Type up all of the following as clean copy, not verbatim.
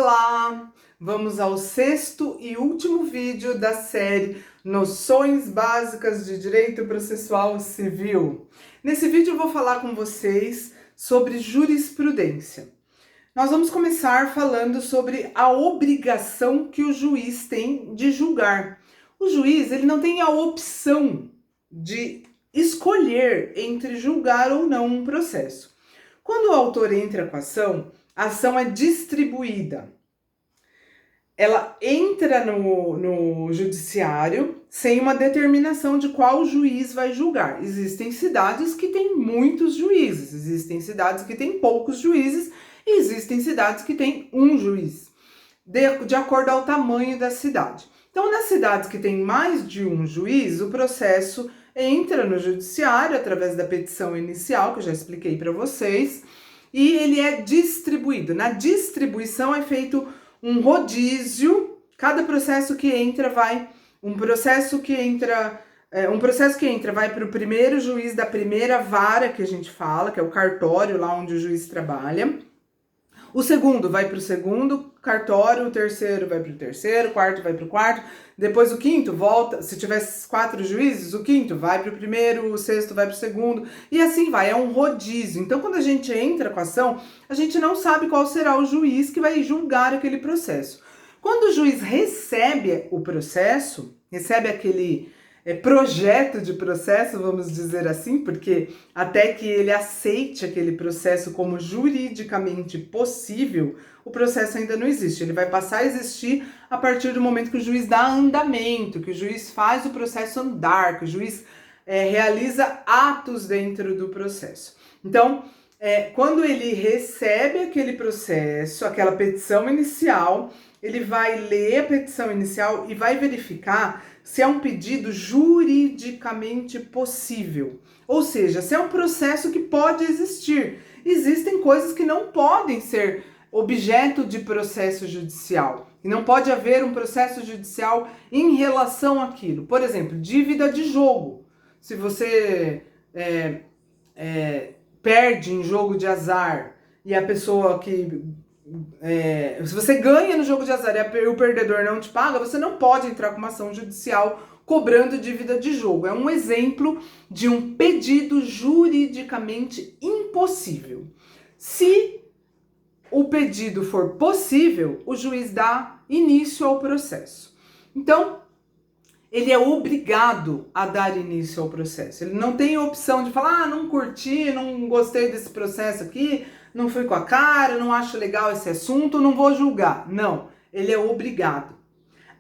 Olá! Vamos ao sexto e último vídeo da série Noções Básicas de Direito Processual Civil. Nesse vídeo eu vou falar com vocês sobre jurisprudência. Nós vamos começar falando sobre a obrigação que o juiz tem de julgar. O juiz, ele não tem a opção de escolher entre julgar ou não um processo. Quando o autor entra com a ação é distribuída. Ela entra no judiciário sem uma determinação de qual juiz vai julgar. Existem cidades que têm muitos juízes, existem cidades que têm poucos juízes e existem cidades que têm um juiz, de acordo ao tamanho da cidade. Então, nas cidades que têm mais de um juiz, o processo entra no judiciário através da petição inicial, que eu já expliquei para vocês, e ele é distribuído. Na distribuição é feito um rodízio, cada processo que entra vai, um processo que entra vai para o primeiro juiz da primeira vara que a gente fala, que é o cartório, lá onde o juiz trabalha. O segundo vai para o segundo cartório, o terceiro vai para o terceiro, o quarto vai para o quarto, depois o quinto volta, se tiver 4 juízes, o quinto vai para o primeiro, o sexto vai para o segundo, e assim vai, é um rodízio. Então, quando a gente entra com a ação, a gente não sabe qual será o juiz que vai julgar aquele processo. Quando o juiz recebe o processo, recebe aquele projeto de processo, vamos dizer assim, porque até que ele aceite aquele processo como juridicamente possível, o processo ainda não existe. Ele vai passar a existir a partir do momento que o juiz dá andamento, que o juiz faz o processo andar, que o juiz realiza atos dentro do processo. Então, quando ele recebe aquele processo, aquela petição inicial, ele vai ler a petição inicial e vai verificar se é um pedido juridicamente possível. Ou seja, se é um processo que pode existir. Existem coisas que não podem ser objeto de processo judicial. E não pode haver um processo judicial em relação àquilo. Por exemplo, dívida de jogo. Se você perde em jogo de azar e a pessoa que... se você ganha no jogo de azar e o perdedor não te paga, você não pode entrar com uma ação judicial cobrando dívida de jogo. É um exemplo de um pedido juridicamente impossível. Se o pedido for possível, o juiz dá início ao processo. Então, ele é obrigado a dar início ao processo. Ele não tem a opção de falar, não curti, não gostei desse processo aqui, não fui com a cara, não acho legal esse assunto, não vou julgar. Não, ele é obrigado.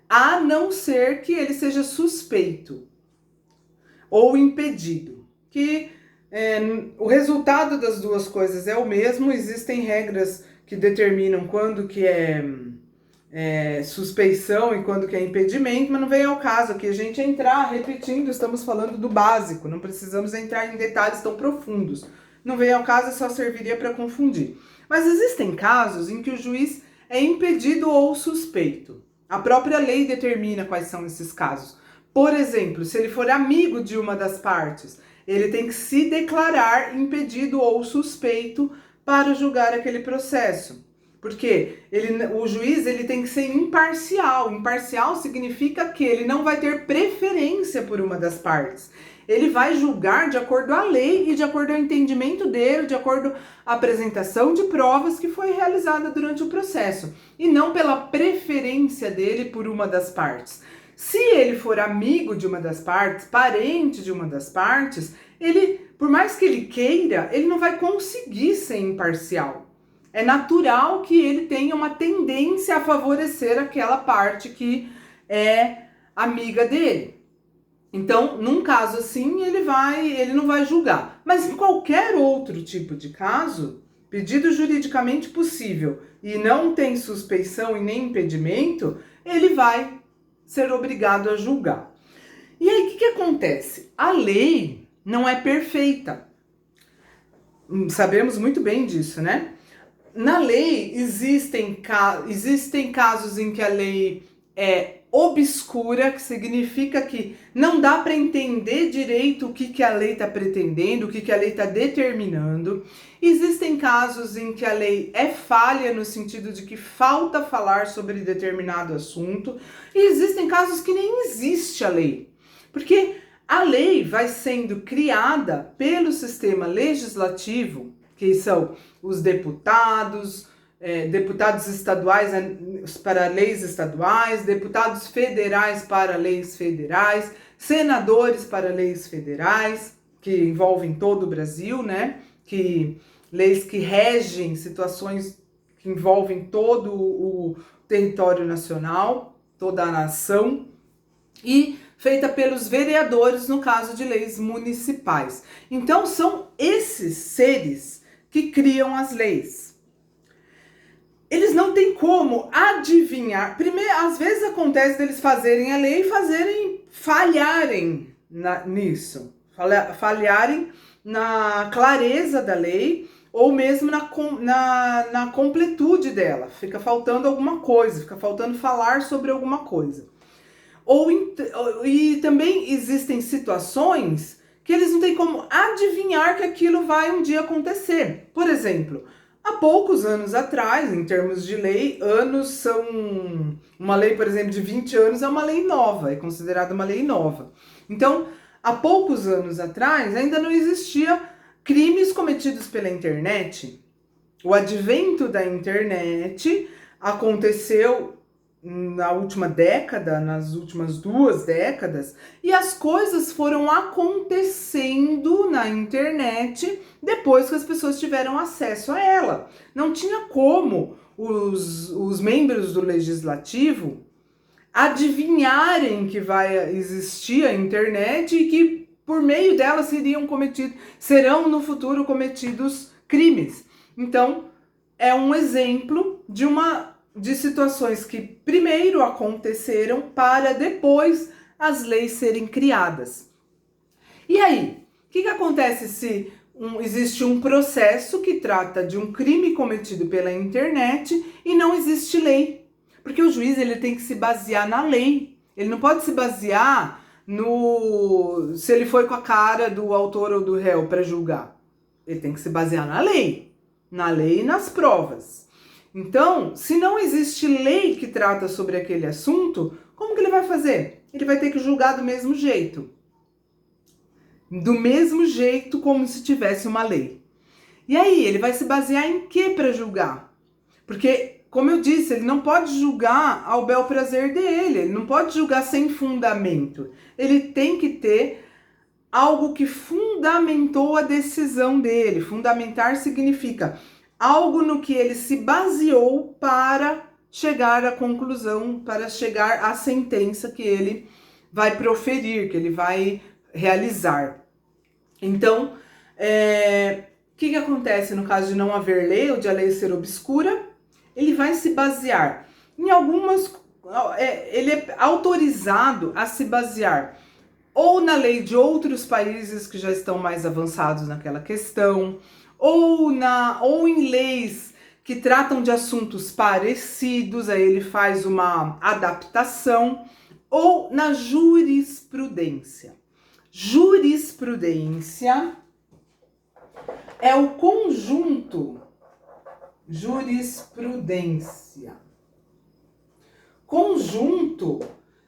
A não ser que ele seja suspeito ou impedido. Que o resultado das duas coisas é o mesmo, existem regras que determinam quando que é suspeição e quando que é impedimento, mas não vem ao caso aqui a gente entrar repetindo, estamos falando do básico, não precisamos entrar em detalhes tão profundos. Não vem ao caso, só serviria para confundir. Mas existem casos em que o juiz é impedido ou suspeito. A própria lei determina quais são esses casos. Por exemplo, se ele for amigo de uma das partes, ele tem que se declarar impedido ou suspeito para julgar aquele processo. Porque o juiz ele tem que ser imparcial. Imparcial significa que ele não vai ter preferência por uma das partes. Ele vai julgar de acordo à lei e de acordo ao entendimento dele, de acordo à apresentação de provas que foi realizada durante o processo, e não pela preferência dele por uma das partes. Se ele for amigo de uma das partes, parente de uma das partes, ele, por mais que ele queira, ele não vai conseguir ser imparcial. É natural que ele tenha uma tendência a favorecer aquela parte que é amiga dele. Então, num caso assim, ele não vai julgar. Mas em qualquer outro tipo de caso, pedido juridicamente possível e não tem suspeição e nem impedimento, ele vai ser obrigado a julgar. E aí, o que acontece? A lei não é perfeita. Sabemos muito bem disso, né? Na lei, existem casos em que a lei é obscura, que significa que não dá para entender direito o que a lei está pretendendo, o que a lei está determinando. Existem casos em que a lei é falha no sentido de que falta falar sobre determinado assunto, e existem casos que nem existe a lei, porque a lei vai sendo criada pelo sistema legislativo, que são os deputados, deputados estaduais para leis estaduais, deputados federais para leis federais, senadores para leis federais, que envolvem todo o Brasil, né? Leis que regem situações que envolvem todo o território nacional, toda a nação, e feita pelos vereadores no caso de leis municipais. Então são esses seres que criam as leis. Eles não têm como adivinhar. Primeiro, às vezes acontece deles fazerem a lei e falharem nisso. Falharem na clareza da lei ou mesmo na completude dela. Fica faltando alguma coisa, fica faltando falar sobre alguma coisa. E também existem situações que eles não têm como adivinhar que aquilo vai um dia acontecer. Por exemplo, há poucos anos atrás, em termos de lei, anos são... Uma lei, por exemplo, de 20 anos é uma lei nova, é considerada uma lei nova. Então, há poucos anos atrás, ainda não existia crimes cometidos pela internet. O advento da internet aconteceu na última década, nas últimas 2 décadas, e as coisas foram acontecendo na internet depois que as pessoas tiveram acesso a ela. Não tinha como os membros do legislativo adivinharem que vai existir a internet e que por meio dela serão no futuro cometidos crimes. Então, é um exemplo de situações que primeiro aconteceram para depois as leis serem criadas. E aí, o que acontece se existe um processo que trata de um crime cometido pela internet e não existe lei? Porque o juiz ele tem que se basear na lei. Ele não pode se basear se ele foi com a cara do autor ou do réu para julgar. Ele tem que se basear na lei e nas provas. Então, se não existe lei que trata sobre aquele assunto, como que ele vai fazer? Ele vai ter que julgar do mesmo jeito. Do mesmo jeito como se tivesse uma lei. E aí, ele vai se basear em que para julgar? Porque, como eu disse, ele não pode julgar ao bel prazer dele, ele não pode julgar sem fundamento. Ele tem que ter algo que fundamentou a decisão dele. Fundamentar significa algo no que ele se baseou para chegar à conclusão, para chegar à sentença que ele vai proferir, que ele vai realizar. Então, o que acontece no caso de não haver lei ou de a lei ser obscura? Ele vai se basear em algumas... ele é autorizado a se basear ou na lei de outros países que já estão mais avançados naquela questão, ou em leis que tratam de assuntos parecidos, aí ele faz uma adaptação, ou na jurisprudência. Jurisprudência é o conjunto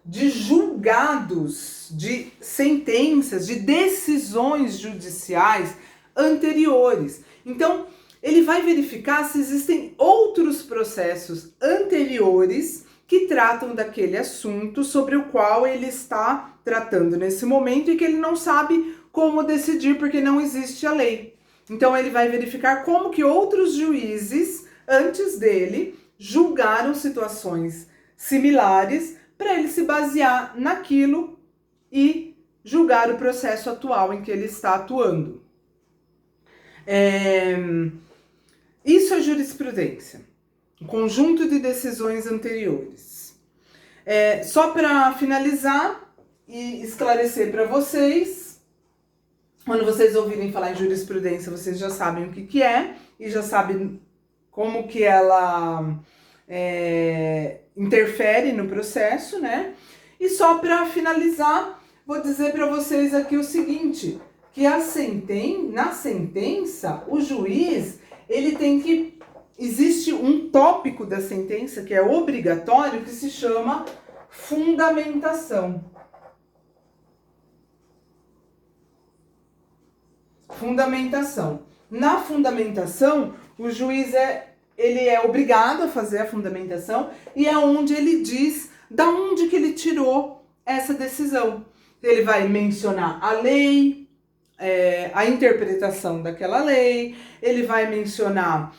de julgados, de sentenças, de decisões judiciais anteriores. Então, ele vai verificar se existem outros processos anteriores que tratam daquele assunto sobre o qual ele está tratando nesse momento e que ele não sabe como decidir porque não existe a lei. Então, ele vai verificar como que outros juízes, antes dele, julgaram situações similares para ele se basear naquilo e julgar o processo atual em que ele está atuando. Isso é jurisprudência, um conjunto de decisões anteriores. Só para finalizar e esclarecer para vocês, quando vocês ouvirem falar em jurisprudência, vocês já sabem o que é e já sabem como que ela interfere no processo, né? E só para finalizar, vou dizer para vocês aqui o seguinte, que na sentença, o juiz, ele tem que... Existe um tópico da sentença que é obrigatório, que se chama fundamentação. Fundamentação. Na fundamentação, o juiz ele é obrigado a fazer a fundamentação e é onde ele diz da onde que ele tirou essa decisão. Ele vai mencionar a lei, a interpretação daquela lei, ele vai mencionar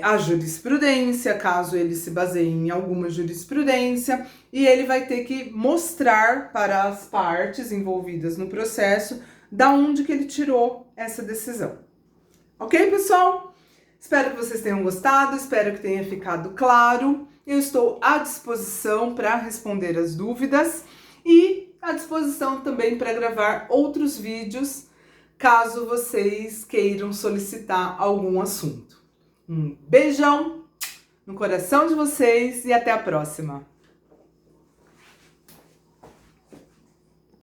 a jurisprudência, caso ele se baseie em alguma jurisprudência, e ele vai ter que mostrar para as partes envolvidas no processo da onde que ele tirou essa decisão. Ok, pessoal? Espero que vocês tenham gostado, espero que tenha ficado claro. Eu estou à disposição para responder as dúvidas e à disposição também para gravar outros vídeos, caso vocês queiram solicitar algum assunto. Um beijão no coração de vocês e até a próxima!